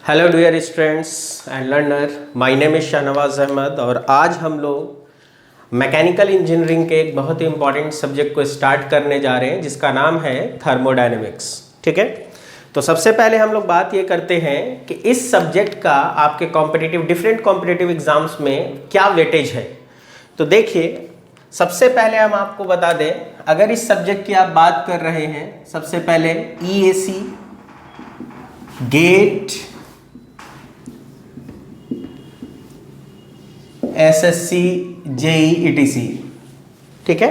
Hello dear students and learner, my name is Shahnawaz Ahmed और आज हम लोग मैकेनिकल इंजीनियरिंग के एक बहुत ही इंपॉर्टेंट सब्जेक्ट को स्टार्ट करने जा रहे हैं जिसका नाम है थर्मोडायनेमिक्स। ठीक है, तो सबसे पहले हम लोग बात ये करते हैं कि इस सब्जेक्ट का आपके डिफरेंट कॉम्पिटिटिव एग्जाम्स में क्या वेटेज है। तो देखिए, सबसे पहले हम आपको बता दें, अगर इस सब्जेक्ट की आप बात कर रहे हैं, सबसे पहले EAC, GATE, SSC, JEE, ETC। ठीक है,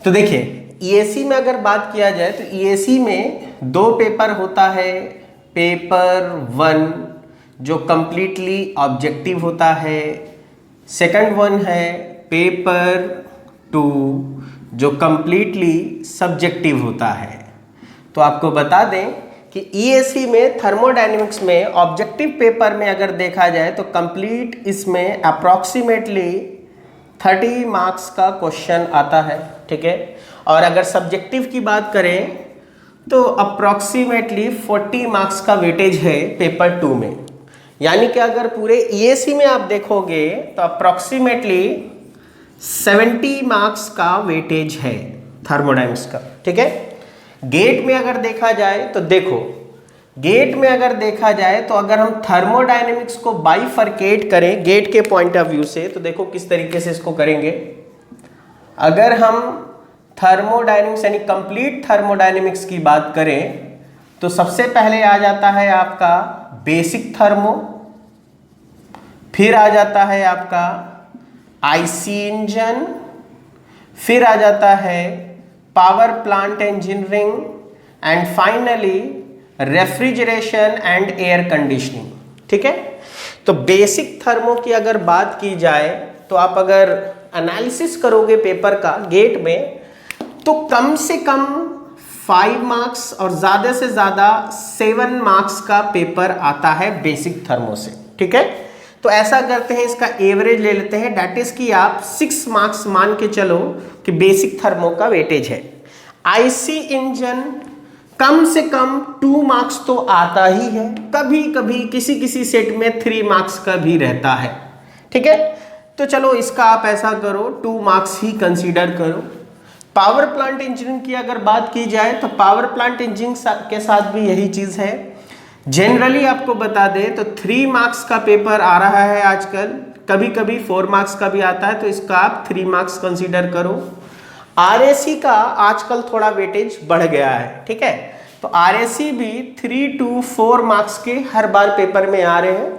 तो देखिए EAC में अगर बात किया जाए तो EAC में दो पेपर होता है। पेपर 1 जो कंप्लीटली ऑब्जेक्टिव होता है, सेकंड वन है पेपर 2 जो कंप्लीटली सब्जेक्टिव होता है। तो आपको बता दें कि EAC में थर्मोडायनेमिक्स में ऑब्जेक्टिव पेपर में अगर देखा जाए तो कंप्लीट इसमें अप्रॉक्सीमेटली 30 मार्क्स का क्वेश्चन आता है। ठीक है, और अगर सब्जेक्टिव की बात करें तो अप्रॉक्सीमेटली 40 मार्क्स का वेटेज है पेपर 2 में। यानी कि अगर पूरे EAC में आप देखोगे तो अप्रॉक्सीमेटली 70 मार्क्स का वेटेज है थर्मोडायनेमिक्स का। ठीक है, गेट में अगर देखा जाए तो देखो, गेट में अगर देखा जाए तो अगर हम थर्मोडायनेमिक्स को बाइफरकेट करें गेट के पॉइंट ऑफ व्यू से, तो देखो किस तरीके से इसको करेंगे। अगर हम थर्मोडायनेमिक्स यानी कंप्लीट थर्मोडायनेमिक्स की बात करें तो सबसे पहले आ जाता है आपका बेसिक थर्मो, फिर आ जाता है आपका IC इंजन, फिर आ जाता है power plant engineering and finally refrigeration and air conditioning. ठीक है, तो बेसिक थर्मो की अगर बात की जाए तो आप अगर एनालिसिस करोगे पेपर का गेट में तो कम से कम 5 मार्क्स और ज़्यादा से ज़्यादा 7 मार्क्स का पेपर आता है बेसिक थर्मो से। ठीक है, तो ऐसा करते हैं, इसका एवरेज ले लेते हैं, डेट इज कि आप 6 मार्क्स मान के चलो कि बेसिक थर्मो का वेटेज है। IC इंजन कम से कम 2 मार्क्स तो आता ही है, कभी कभी किसी किसी सेट में 3 मार्क्स का भी रहता है। ठीक है, तो चलो इसका आप ऐसा करो 2 मार्क्स ही कंसीडर करो। पावर प्लांट इंजीनियरिंग की अगर बात की जाए तो पावर प्लांट इंजीनियरिंग के साथ भी यही चीज है। जनरली आपको बता दें तो 3 मार्क्स का पेपर आ रहा है आजकल, कभी कभी 4 मार्क्स का भी आता है, तो इसका आप 3 मार्क्स कंसीडर करो। RAC का आजकल थोड़ा वेटेज बढ़ गया है। ठीक है, तो RAC भी 3 to 4 मार्क्स के हर बार पेपर में आ रहे हैं,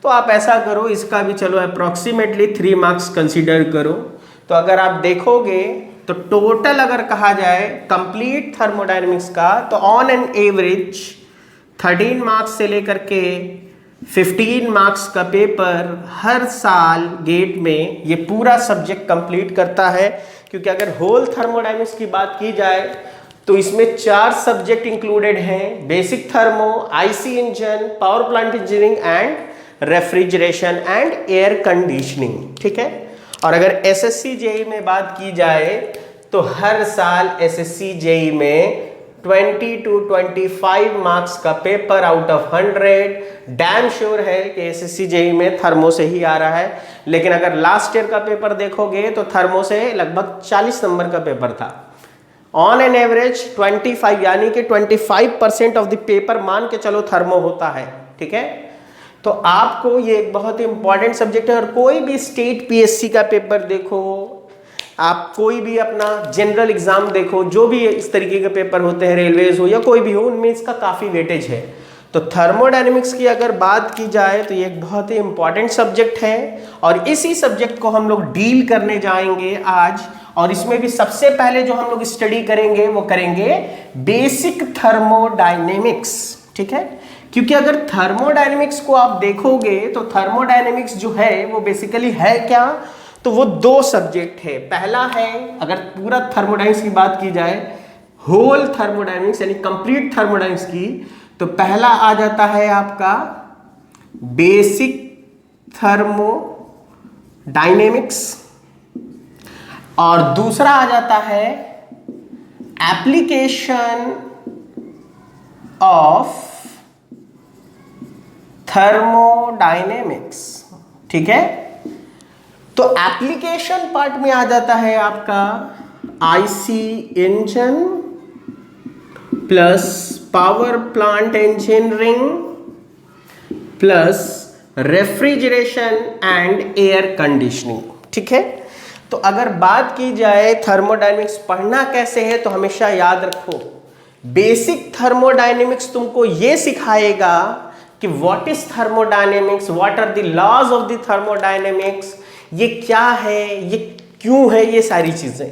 तो आप ऐसा करो इसका भी चलो अप्रॉक्सीमेटली 3 मार्क्स कंसीडर करो। तो अगर आप देखोगे तो टोटल अगर कहा जाए कंप्लीट थर्मोडायनेमिक्स का तो ऑन एन एवरेज 13 मार्क्स से लेकर के 15 मार्क्स का पेपर हर साल गेट में ये पूरा सब्जेक्ट कंप्लीट करता है। क्योंकि अगर होल थर्मोडायनेमिक्स की बात की जाए तो इसमें 4 सब्जेक्ट इंक्लूडेड हैं, basic thermo, IC engine, power plant engineering and refrigeration and air conditioning. ठीक है, और अगर SSC JEE में बात की जाए तो हर साल SSC JEE में 20 to 25 मार्क्स का paper out of 100 damn sure है कि SSC JEE में थर्मो से ही आ रहा है। लेकिन अगर लास्ट ईयर का पेपर देखोगे तो थर्मो से लगभग 40 नंबर का पेपर था। ऑन एन एवरेज 25 यानी कि 25% ऑफ द पेपर मान के चलो थर्मो होता है। ठीक है, तो आपको ये एक बहुत ही इंपॉर्टेंट सब्जेक्ट है। और कोई भी स्टेट PSC का पेपर देखो, आप कोई भी अपना जनरल एग्जाम देखो, जो भी इस तरीके के पेपर होते हैं, रेलवेज हो या कोई भी हो, उनमें इसका काफ़ी वेटेज है। तो थर्मोडायनेमिक्स की अगर बात की जाए तो ये एक बहुत ही इंपॉर्टेंट सब्जेक्ट है और इसी सब्जेक्ट को हम लोग डील करने जाएंगे आज। और इसमें भी सबसे पहले जो हम लोग स्टडी करेंगे वो करेंगे बेसिक थर्मोडायनेमिक्स। ठीक है, क्योंकि अगर थर्मोडायनेमिक्स को आप देखोगे तो थर्मोडायनेमिक्स जो है वो बेसिकली है क्या, तो वो 2 सब्जेक्ट है। पहला है, अगर पूरा थर्मोडायनेमिक्स की बात की जाए, होल थर्मोडायनेमिक्स यानी कंप्लीट थर्मोडायनेमिक्स की, तो पहला आ जाता है आपका बेसिक थर्मोडायनेमिक्स और दूसरा आ जाता है एप्लीकेशन ऑफ थर्मोडायनेमिक्स। ठीक है, तो एप्लीकेशन पार्ट में आ जाता है आपका IC engine plus power plant engineering plus refrigeration and air conditioning. ठीक है, तो अगर बात की जाए थर्मोडायनेमिक्स पढ़ना कैसे है, तो हमेशा याद रखो बेसिक थर्मोडायनेमिक्स तुमको ये सिखाएगा कि what is thermodynamics, what are the laws of the thermodynamics, ये क्या है, ये क्यों है, ये सारी चीजें,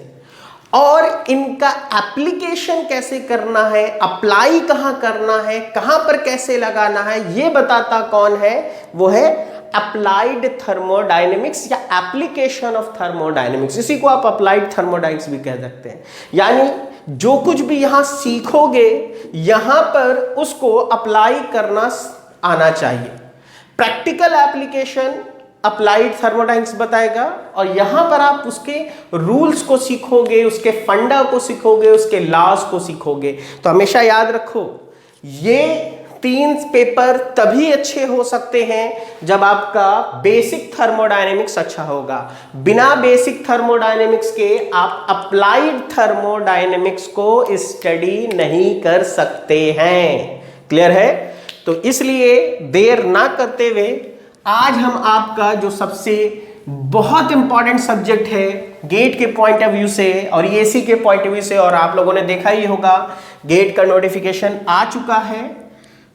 और इनका एप्लीकेशन कैसे करना है, अप्लाई कहां करना है, कहां पर कैसे लगाना है, ये बताता कौन है, वो है अप्लाइड थर्मोडायनेमिक्स या एप्लीकेशन ऑफ थर्मोडायनेमिक्स। इसी को आप अप्लाइड थर्मोडायनेमिक्स भी कह सकते हैं। यानी जो कुछ भी यहां सीखोगे यहां पर उसको अप्लाई करना आना चाहिए। प्रैक्टिकल एप्लीकेशन अप्लाइड थर्मोडायनेमिक्स बताएगा, और यहां पर आप उसके रूल्स को सीखोगे, उसके फंडा को सीखोगे, उसके लॉज को सीखोगे। तो हमेशा याद रखो ये 3 पेपर तभी अच्छे हो सकते हैं जब आपका बेसिक थर्मोडायनेमिक्स अच्छा होगा। बिना बेसिक थर्मोडायनेमिक्स के आप अप्लाइड थर्मोडायनेमिक्स को स्टडी नहीं कर सकते हैं। क्लियर है? तो इसलिए देर ना करते हुए आज हम आपका जो सबसे बहुत इंपॉर्टेंट सब्जेक्ट है गेट के पॉइंट ऑफ व्यू से और ईएसी के पॉइंट ऑफ व्यू से, और आप लोगों ने देखा ही होगा गेट का नोटिफिकेशन आ चुका है,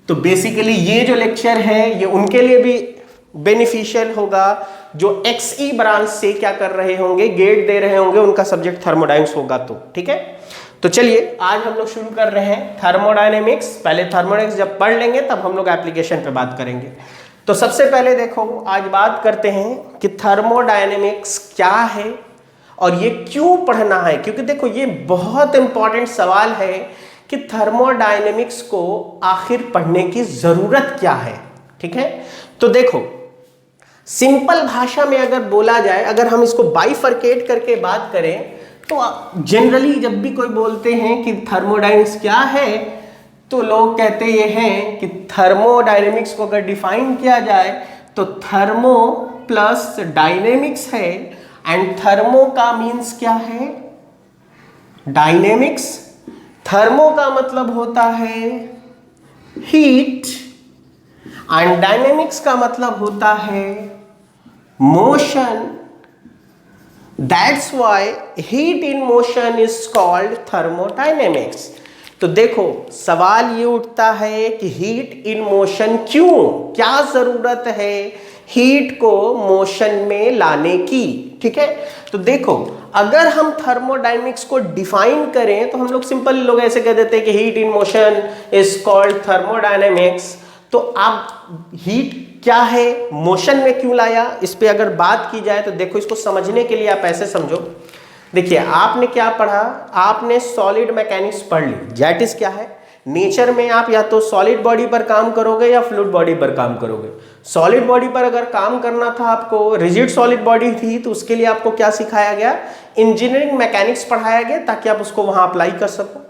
तो बेसिकली ये जो लेक्चर है ये उनके लिए भी बेनिफिशियल होगा जो एक्सई ब्रांच से क्या कर रहे होंगे, गेट दे रहे होंगे, उनका सब्जेक्ट थर्मोडायनेमिक्स होगा। तो ठीक है, तो चलिए आज हम लोग शुरू कर रहे हैं थर्मोडायनेमिक्स। पहले थर्मोडायनेमिक्स जब पढ़ लेंगे तब हम लोग एप्लीकेशन पे बात करेंगे। तो सबसे पहले देखो आज बात करते हैं कि थर्मोडायनेमिक्स क्या है और ये क्यों पढ़ना है, क्योंकि देखो ये बहुत इंपॉर्टेंट सवाल है कि थर्मोडायनेमिक्स को आखिर पढ़ने की जरूरत क्या है। ठीक है, तो देखो सिंपल भाषा में अगर बोला जाए, अगर हम इसको बाइफरकेट करके बात करें, तो जनरली जब भी कोई बोलते हैं कि थर्मोडायनेमिक्स क्या है, तो लोग कहते ये हैं कि थर्मोडायनेमिक्स को अगर डिफाइन किया जाए तो थर्मो प्लस डायनेमिक्स है, एंड थर्मो का मीन्स क्या है, डायनेमिक्स। थर्मो का मतलब होता है हीट एंड डायनेमिक्स का मतलब होता है motion. That's why heat in motion is called thermodynamics. तो देखो सवाल ये उठता है कि हीट इन मोशन क्यों, क्या जरूरत है हीट को मोशन में लाने की। ठीक है, तो देखो अगर हम थर्मोडायनेमिक्स को डिफाइन करें तो हम लोग सिंपल लोग ऐसे कह देते हैं कि heat in motion is called thermodynamics. तो आप हीट क्या है, मोशन में क्यों लाया, इस पे अगर बात की जाए तो देखो इसको समझने के लिए आप ऐसे समझो। देखिए आपने क्या पढ़ा, आपने सॉलिड मैकेनिक्स पढ़ ली। दैट इज क्या है, नेचर में आप या तो सॉलिड बॉडी पर काम करोगे या फ्लूइड बॉडी पर काम करोगे। सॉलिड बॉडी पर अगर काम करना था आपको, रिजिड सॉलिड बॉडी थी, तो उसके लिए आपको क्या सिखाया गया, इंजीनियरिंग मैकेनिक्स पढ़ाया गया ताकि आप उसको वहां अप्लाई कर सको।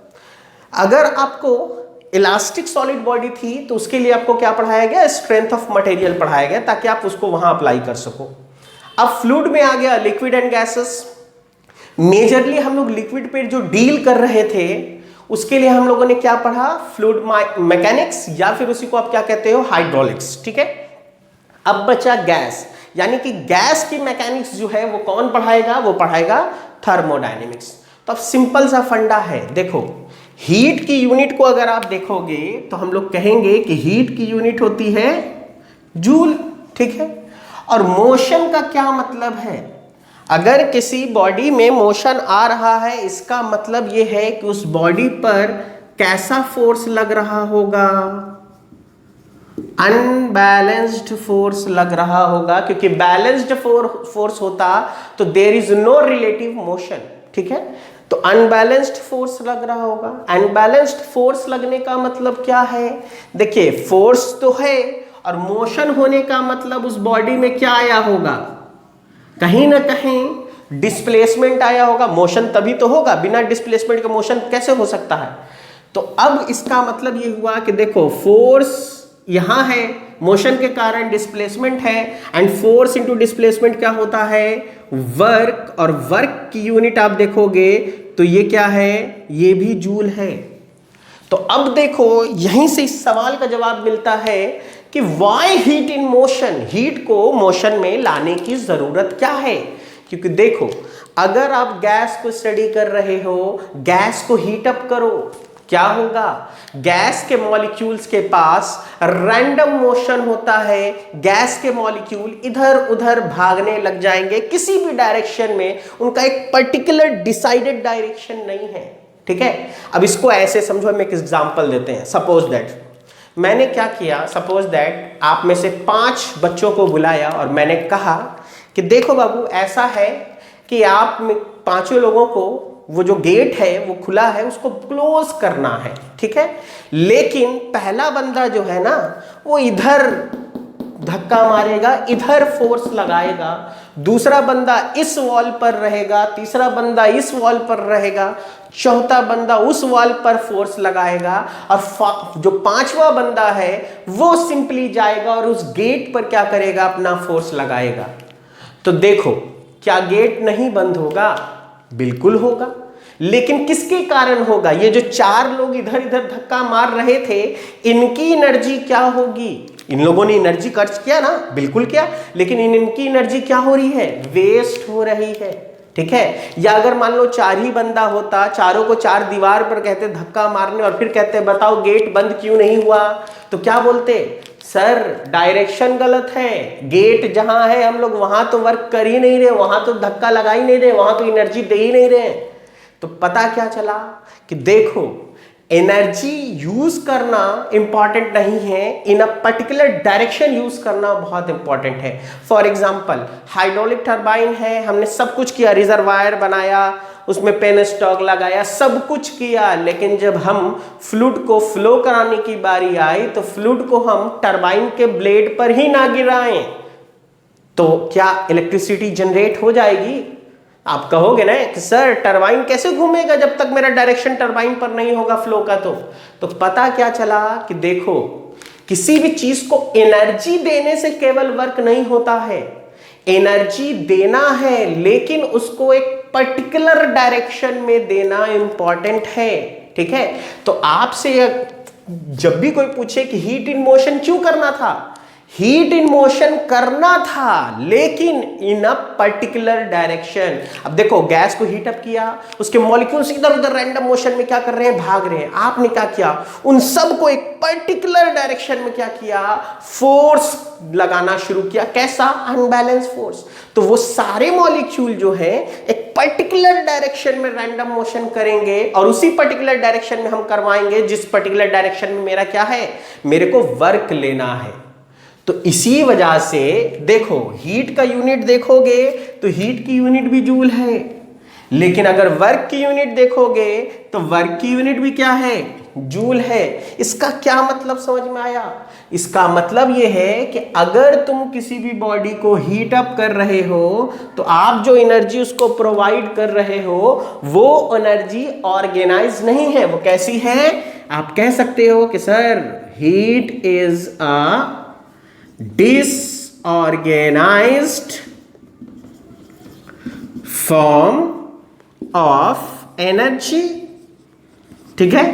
अगर आपको इलास्टिक सॉलिड बॉडी थी तो उसके लिए आपको क्या पढ़ाया गया, स्ट्रेंथ ऑफ मटेरियल पढ़ाया गया ताकि आप उसको वहां अप्लाई कर सको। अब फ्लूइड में आ गया लिक्विड एंड गैसेस। मेजरली हम लोग लिक्विड पे जो डील कर रहे थे उसके लिए हम लोगों ने क्या पढ़ा, फ्लूइड मैकेनिक्स या फिर उसी को आप क्या कहते हो, हाइड्रोलिक्स। ठीक है, अब बचा गैस, यानी कि गैस की मैकेनिक्स जो है वो कौन पढ़ाएगा, वो पढ़ाएगा थर्मोडायनेमिक्स। तो अब सिंपल सा फंडा है, देखो हीट की यूनिट को अगर आप देखोगे तो हम लोग कहेंगे कि हीट की यूनिट होती है जूल। ठीक है, और मोशन का क्या मतलब है, अगर किसी बॉडी में मोशन आ रहा है इसका मतलब यह है कि उस बॉडी पर कैसा फोर्स लग रहा होगा, अनबैलेंस्ड फोर्स लग रहा होगा, क्योंकि बैलेंस्ड फोर्स होता तो there is no relative motion. ठीक है, तो अनबैलेंस्ड फोर्स लग रहा होगा। अनबैलेंस्ड फोर्स लगने का मतलब क्या है, देखिए फोर्स तो है और मोशन होने का मतलब उस बॉडी में क्या आया होगा, कहीं ना कहीं डिस्प्लेसमेंट आया होगा। मोशन तभी तो होगा, बिना डिस्प्लेसमेंट का मोशन कैसे हो सकता है। तो अब इसका मतलब ये हुआ कि देखो फोर्स यहां है, मोशन के कारण डिस्प्लेसमेंट है, एंड फोर्स इंटू डिस्प्लेसमेंट क्या होता है, वर्क, और वर्क की यूनिट आप देखोगे तो ये क्या है, ये भी जूल है। तो अब देखो यहीं से इस सवाल का जवाब मिलता है कि why heat in motion, heat को मोशन में लाने की जरूरत क्या है। क्योंकि देखो अगर आप गैस को स्टडी कर रहे हो, गैस को हीट अप करो, क्या होगा, गैस के मॉलिक्यूल्स के पास रैंडम मोशन होता है, गैस के मॉलिक्यूल इधर उधर भागने लग जाएंगे किसी भी डायरेक्शन में, उनका एक पर्टिकुलर डिसाइडेड डायरेक्शन नहीं है। ठीक है, अब इसको ऐसे समझो, हम एक एग्जांपल देते हैं। सपोज दैट मैंने क्या किया, सपोज दैट आप में से 5 बच्चों को बुलाया और मैंने कहा कि देखो बाबू ऐसा है कि आप पांचों लोगों को वो जो गेट है वो खुला है उसको क्लोज करना है। ठीक है, लेकिन पहला बंदा जो है ना वो इधर धक्का मारेगा, इधर फोर्स लगाएगा, दूसरा बंदा इस वॉल पर रहेगा, तीसरा बंदा इस वॉल पर रहेगा, चौथा बंदा उस वॉल पर फोर्स लगाएगा, और जो 5वां बंदा है वो सिंपली जाएगा और उस गेट पर क्या करेगा, अपना फोर्स लगाएगा। तो देखो क्या गेट नहीं बंद होगा, बिल्कुल होगा, लेकिन किसके कारण होगा, ये जो 4 लोग इधर इधर धक्का मार रहे थे इनकी एनर्जी क्या होगी, इन लोगों ने एनर्जी खर्च किया ना, बिल्कुल किया, लेकिन इनकी एनर्जी क्या हो रही है, वेस्ट हो रही है। ठीक है, या अगर मान लो 4 ही बंदा होता, चारों को 4 दीवार पर कहते धक्का मारने और फिर कहते बताओ गेट बंद क्यों नहीं हुआ, तो क्या बोलते, सर डायरेक्शन गलत है, गेट जहां है हम लोग वहां तो वर्क कर ही नहीं रहे, वहां तो धक्का लगा ही नहीं रहे, वहां तो एनर्जी दे ही नहीं रहे। तो पता क्या चला कि देखो एनर्जी यूज करना इंपॉर्टेंट नहीं है, इन अ पर्टिकुलर डायरेक्शन यूज करना बहुत इंपॉर्टेंट है। फॉर एग्जांपल हाइड्रोलिक टरबाइन है, हमने सब कुछ किया, रिजर्वायर बनाया, उसमें पेन स्टॉक लगाया, सब कुछ किया, लेकिन जब हम फ्लूइड को फ्लो कराने की बारी आई तो फ्लूइड को हम टरबाइन के ब्लेड पर ही ना गिराएं तो क्या इलेक्ट्रिसिटी जनरेट हो जाएगी। आप कहोगे ना कि सर टरबाइन कैसे घूमेगा जब तक मेरा डायरेक्शन टरबाइन पर नहीं होगा फ्लो का। तो पता क्या चला कि देखो किसी भी चीज को एनर्जी देने से केवल वर्क नहीं होता है, एनर्जी देना है लेकिन उसको एक पर्टिकुलर डायरेक्शन में देना इंपॉर्टेंट है। ठीक है, तो आपसे जब भी कोई पूछे कि हीट इन मोशन क्यों करना था, हीट इन मोशन करना था लेकिन इन अ पर्टिकुलर डायरेक्शन। अब देखो गैस को हीट अप किया, उसके मॉलिक्यूल्स इधर उधर रैंडम मोशन में क्या कर रहे हैं, भाग रहे हैं, आपने क्या किया, उन सब को एक पर्टिकुलर डायरेक्शन में क्या किया, फोर्स लगाना शुरू किया। कैसा, अनबैलेंस फोर्स। तो वो सारे मॉलिक्यूल जो है एक पर्टिकुलर डायरेक्शन में रैंडम मोशन करेंगे और उसी पर्टिकुलर डायरेक्शन में हम करवाएंगे जिस पर्टिकुलर डायरेक्शन में मेरा क्या है, मेरे को वर्क लेना है। तो इसी वजह से देखो हीट का यूनिट देखोगे तो हीट की यूनिट भी जूल है, लेकिन अगर वर्क की यूनिट देखोगे तो वर्क की यूनिट भी क्या है, जूल है। इसका क्या मतलब समझ में आया, इसका मतलब यह है कि अगर तुम किसी भी बॉडी को हीट अप कर रहे हो तो आप जो एनर्जी उसको प्रोवाइड कर रहे हो वो एनर्जी ऑर्गेनाइज नहीं है। वो कैसी है, आप कह सकते हो कि sir heat is a disorganized form of energy। ठीक है,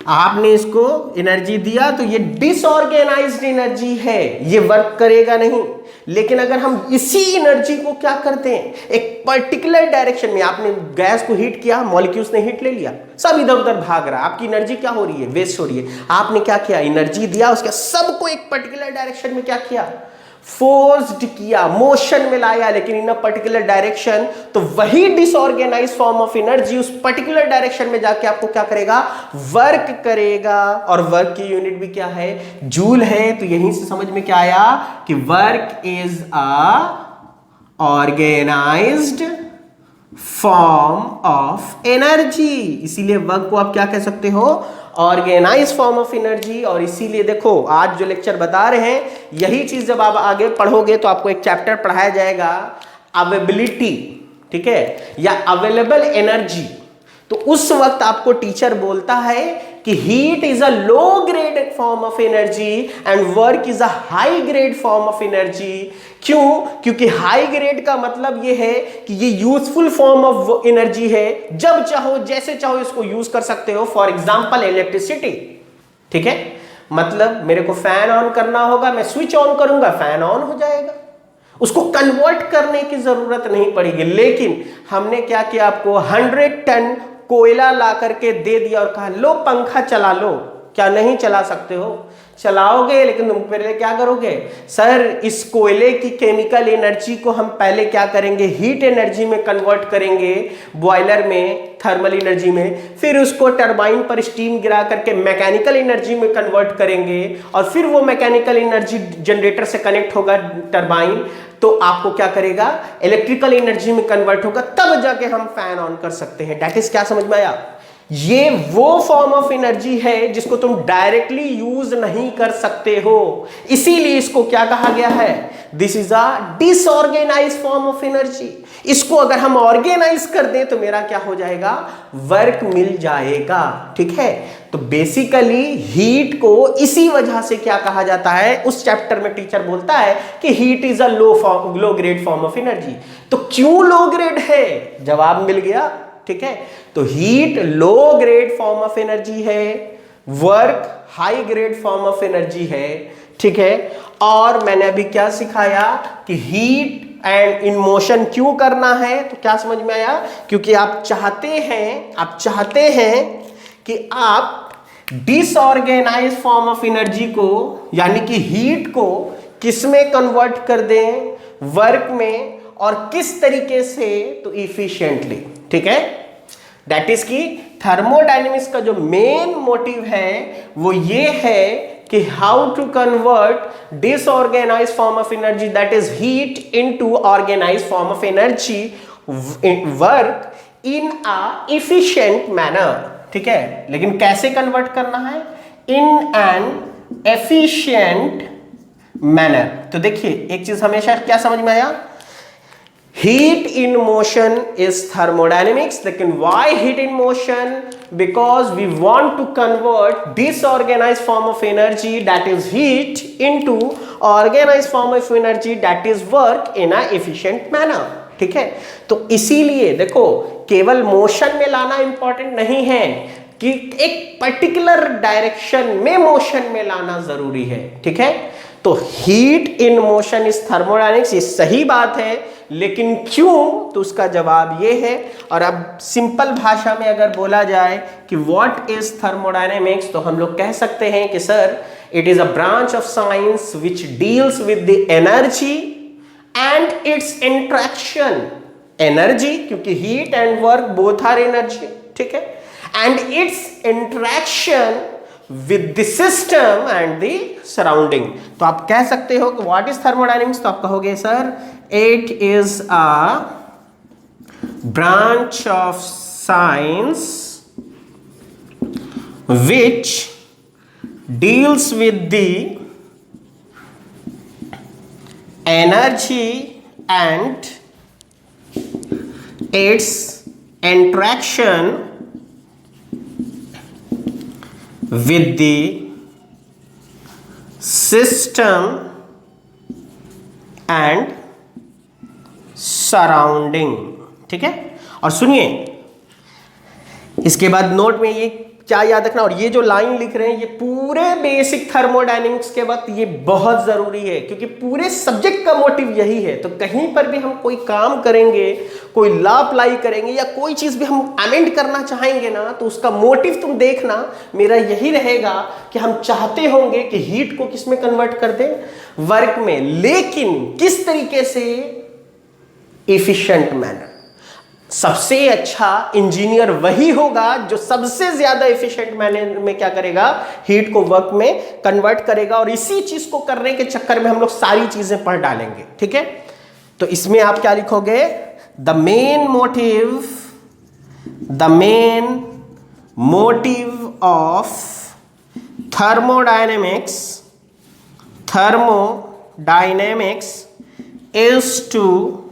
आपने इसको एनर्जी दिया तो ये डिसऑर्गेनाइज्ड एनर्जी है, ये वर्क करेगा नहीं। लेकिन अगर हम इसी एनर्जी को क्या करते हैं, एक पर्टिकुलर डायरेक्शन में, आपने गैस को हीट किया, मॉलिक्यूल्स ने हीट ले लिया, सब इधर उधर भाग रहा है, आपकी एनर्जी क्या हो रही है, वेस्ट हो रही है। आपने क्या किया, एनर्जी दिया, उसके सबको एक पर्टिकुलर डायरेक्शन में क्या किया, फोर्स्ड किया, मोशन में लाया, लेकिन इन अ पर्टिकुलर डायरेक्शन। तो वही डिसऑर्गेनाइज्ड फॉर्म ऑफ एनर्जी उस पर्टिकुलर डायरेक्शन में जाके आपको क्या करेगा, वर्क करेगा, और वर्क की यूनिट भी क्या है, जूल है। तो यहीं से समझ में क्या आया कि work is a organised form of energy. इसीलिए वर्क को आप क्या कह सकते हो, ऑर्गेनाइज फॉर्म ऑफ एनर्जी। और इसीलिए देखो आज जो लेक्चर बता रहे हैं यही चीज जब आप आगे पढ़ोगे तो आपको एक चैप्टर पढ़ाया जाएगा अवेलेबिलिटी, ठीक है, या अवेलेबल एनर्जी। तो उस वक्त आपको टीचर बोलता है कि heat is a low grade form of energy and work is a high grade form of energy. क्यों? क्योंकि हाई ग्रेड का मतलब ये है कि ये यूजफुल फॉर्म ऑफ एनर्जी है, जब चाहो जैसे चाहो इसको यूज कर सकते हो। फॉर एग्जांपल इलेक्ट्रिसिटी, ठीक है, मतलब मेरे को फैन ऑन करना होगा, मैं स्विच ऑन करूंगा, फैन ऑन हो जाएगा, उसको कन्वर्ट करने की जरूरत नहीं पड़ेगी। लेकिन हमने क्या किया, आपको 100 टन कोयला ला करके दे दिया और कहा लो पंखा चला लो। क्या नहीं चला सकते हो? चलाओगे, लेकिन तुम पहले क्या करोगे? सर इस कोयले की केमिकल एनर्जी को हम पहले क्या करेंगे, हीट एनर्जी में कन्वर्ट करेंगे, बॉयलर में, थर्मल एनर्जी में, फिर उसको टरबाइन पर स्टीम गिरा करके मैकेनिकल एनर्जी में कन्वर्ट करेंगे, और फिर वो मैकेनिकल एनर्जी जनरेटर से कनेक्ट होगा टरबाइन, तो आपको क्या करेगा, इलेक्ट्रिकल एनर्जी में कन्वर्ट होगा, तब जाके हम फैन ऑन कर सकते हैं। दैट इज, क्या समझ में आया? ये वो फॉर्म ऑफ एनर्जी है जिसको तुम डायरेक्टली यूज नहीं कर सकते हो, इसीलिए इसको क्या कहा गया है, this is a disorganised form of energy. इसको अगर हम ऑर्गेनाइज कर दें तो मेरा क्या हो जाएगा, वर्क मिल जाएगा। ठीक है, तो बेसिकली हीट को इसी वजह से क्या कहा जाता है, उस चैप्टर में टीचर बोलता है कि heat is a low grade form of energy. तो क्यों लो ग्रेड है, जवाब मिल गया। ठीक है, तो heat low grade form of energy है, work high grade form of energy है। ठीक है, और मैंने अभी क्या सिखाया कि हीट एंड इन मोशन क्यों करना है, तो क्या समझ में आया, क्योंकि आप चाहते हैं कि आप डिसऑर्गेनाइज फॉर्म ऑफ एनर्जी को, यानी कि हीट को किस में कन्वर्ट कर दें, वर्क में, और किस तरीके से, तो इफिशिएंटली। ठीक है, दैट इज की थर्मोडायनेमिक्स का जो मेन मोटिव है वो ये है कि how to convert disorganised form of energy, that is heat, into organised form of energy, work in a efficient manner. ठीक है, लेकिन कैसे कन्वर्ट करना है, इन एन एफिशिएंट मैनर। तो देखिए एक चीज हमेशा क्या समझ में आया, heat in motion is thermodynamics, लेकिन why heat in motion? Because we want to convert disorganized form of energy, that is heat, into organized form of energy, that is work, in a efficient manner. ठीक है, तो इसीलिए देखो केवल motion में लाना important नहीं है, कि एक पर्टिकुलर डायरेक्शन में मोशन में लाना जरूरी है। ठीक है, तो heat in motion is thermodynamics, ये सही बात है, लेकिन क्यों, तो उसका जवाब ये है। और अब सिंपल भाषा में अगर बोला जाए कि व्हाट इज थर्मोडायनेमिक्स, तो हम लोग कह सकते हैं कि sir it is a branch of science which deals with the energy and its interaction. Energy, क्योंकि heat and work both are energy. ठीक है, and its interaction with the system and the surrounding। तो आप कह सकते हो कि what is thermodynamics, तो आप कहोगे sir it is a branch of science which deals with the energy and its interaction with the system and surrounding। ठीक है, और सुनिए इसके बाद नोट में ये क्या याद रखना, और ये जो लाइन लिख रहे हैं ये पूरे बेसिक थर्मोडायनेमिक्स के वक्त ये बहुत जरूरी है, क्योंकि पूरे सब्जेक्ट का मोटिव यही है। तो कहीं पर भी हम कोई काम करेंगे, कोई लॉ अप्लाई करेंगे, या कोई चीज भी हम अमेंड करना चाहेंगे ना, तो उसका मोटिव तुम देखना मेरा यही रहेगा कि हम चाहते होंगे कि हीट को किस में कन्वर्ट कर दें, वर्क में, लेकिन किस तरीके से, एफिशिएंट मैनर। सबसे अच्छा इंजीनियर वही होगा जो सबसे ज्यादा एफिशिएंट मैनर में क्या करेगा, हीट को वर्क में कन्वर्ट करेगा, और इसी चीज को करने के चक्कर में हम लोग सारी चीजें पढ़ डालेंगे। ठीक है, तो इसमें आप क्या लिखोगे, the main motive of thermodynamics is to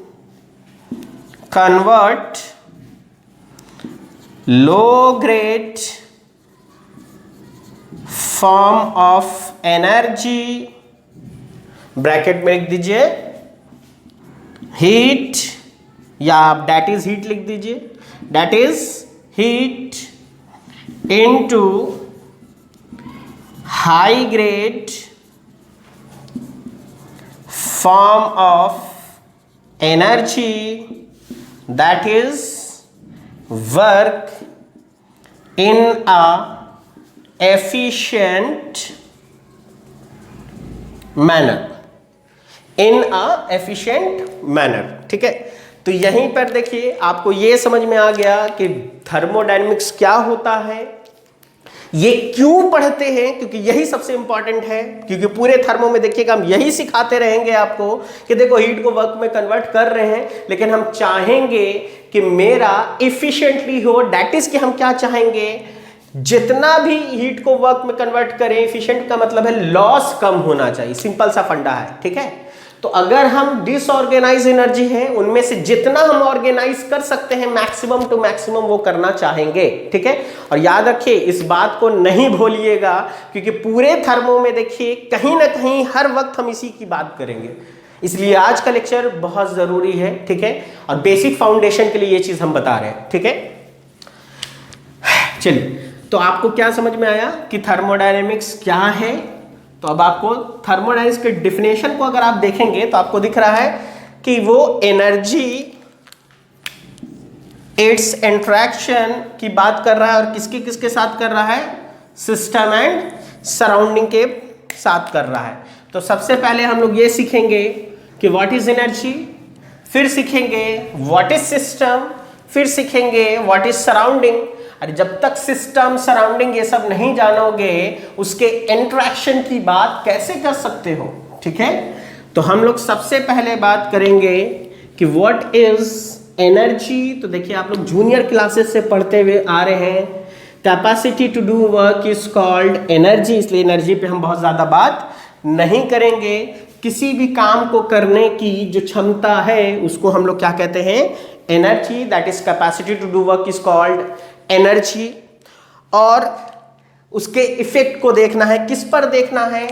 convert low grade form of energy, bracket में लिख दीजिए हीट, या आप दैट इज हीट लिख दीजिए, that is heat into high grade form of energy, that is work in a efficient manner, in a efficient manner। ठीक है, तो यहीं पर देखिए आपको ये समझ में आ गया कि थर्मोडायनेमिक्स क्या होता है, ये क्यों पढ़ते हैं, क्योंकि यही सबसे इंपॉर्टेंट है। क्योंकि पूरे थर्मो में देखिएगा हम यही सिखाते रहेंगे आपको कि देखो हीट को वर्क में कन्वर्ट कर रहे हैं, लेकिन हम चाहेंगे कि मेरा इफिशिएंटली हो। दैट इज कि हम क्या चाहेंगे, जितना भी हीट को वर्क में कन्वर्ट करें, इफिशिएंट का मतलब है लॉस कम होना चाहिए, सिंपल सा फंडा है। ठीक है, तो अगर हम डिसऑर्गेनाइज एनर्जी है उनमें से जितना हम ऑर्गेनाइज कर सकते हैं मैक्सिमम टू मैक्सिमम वो करना चाहेंगे। ठीक है, और याद रखिए इस बात को नहीं भूलिएगा, क्योंकि पूरे थर्मो में देखिए कहीं ना कहीं हर वक्त हम इसी की बात करेंगे, इसलिए आज का लेक्चर बहुत जरूरी है। ठीक है, और बेसिक फाउंडेशन के लिए ये चीज हम बता रहे हैं। ठीक है, चलिए, तो आपको क्या समझ में आया कि थर्मोडायनेमिक्स क्या है। तो अब आपको थर्मोडायनेमिक्स के डिफिनेशन को अगर आप देखेंगे तो आपको दिख रहा है कि वो एनर्जी इट्स इंटरेक्शन की बात कर रहा है, और किसके किसके साथ कर रहा है, सिस्टम एंड सराउंडिंग के साथ कर रहा है। तो सबसे पहले हम लोग ये सीखेंगे कि व्हाट इज एनर्जी, फिर सीखेंगे व्हाट इज सिस्टम, फिर सीखेंगे व्हाट इज सराउंडिंग। अरे जब तक सिस्टम सराउंडिंग ये सब नहीं जानोगे उसके इंटरेक्शन की बात कैसे कर सकते हो। ठीक है, तो हम लोग सबसे पहले बात करेंगे कि व्हाट इज एनर्जी। तो देखिए आप लोग जूनियर क्लासेस से पढ़ते हुए आ रहे हैं, capacity to do work is called energy, इसलिए एनर्जी पे हम बहुत ज्यादा बात नहीं करेंगे। किसी भी काम को करने की जो क्षमता है उसको हम लोग क्या कहते हैं, energy, that is capacity to do work is called energy. और उसके इफेक्ट को देखना है, किस पर देखना है,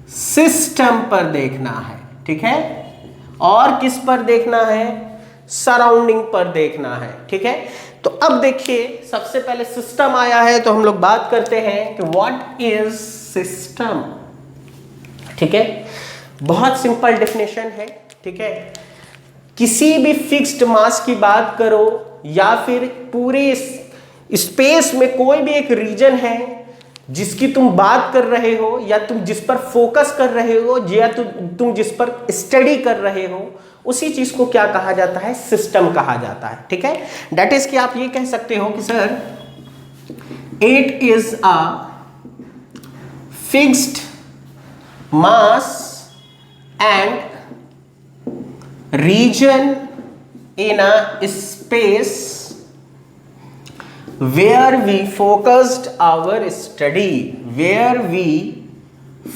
सिस्टम पर देखना है। ठीक है, और किस पर देखना है, सराउंडिंग पर देखना है। ठीक है, तो अब देखिए सबसे पहले सिस्टम आया है, तो हम लोग बात करते हैं कि व्हाट इज सिस्टम। ठीक है, बहुत सिंपल डेफिनेशन है। ठीक है, किसी भी फिक्स्ड मास की बात करो या फिर पूरे स्पेस में कोई भी एक रीजन है जिसकी तुम बात कर रहे हो, या तुम जिस पर फोकस कर रहे हो, या तुम जिस पर स्टडी कर रहे हो, उसी चीज को क्या कहा जाता है, सिस्टम कहा जाता है। ठीक है, दैट इज कि आप ये कह सकते हो कि sir it is a fixed mass and region in a space where we focused our study, where we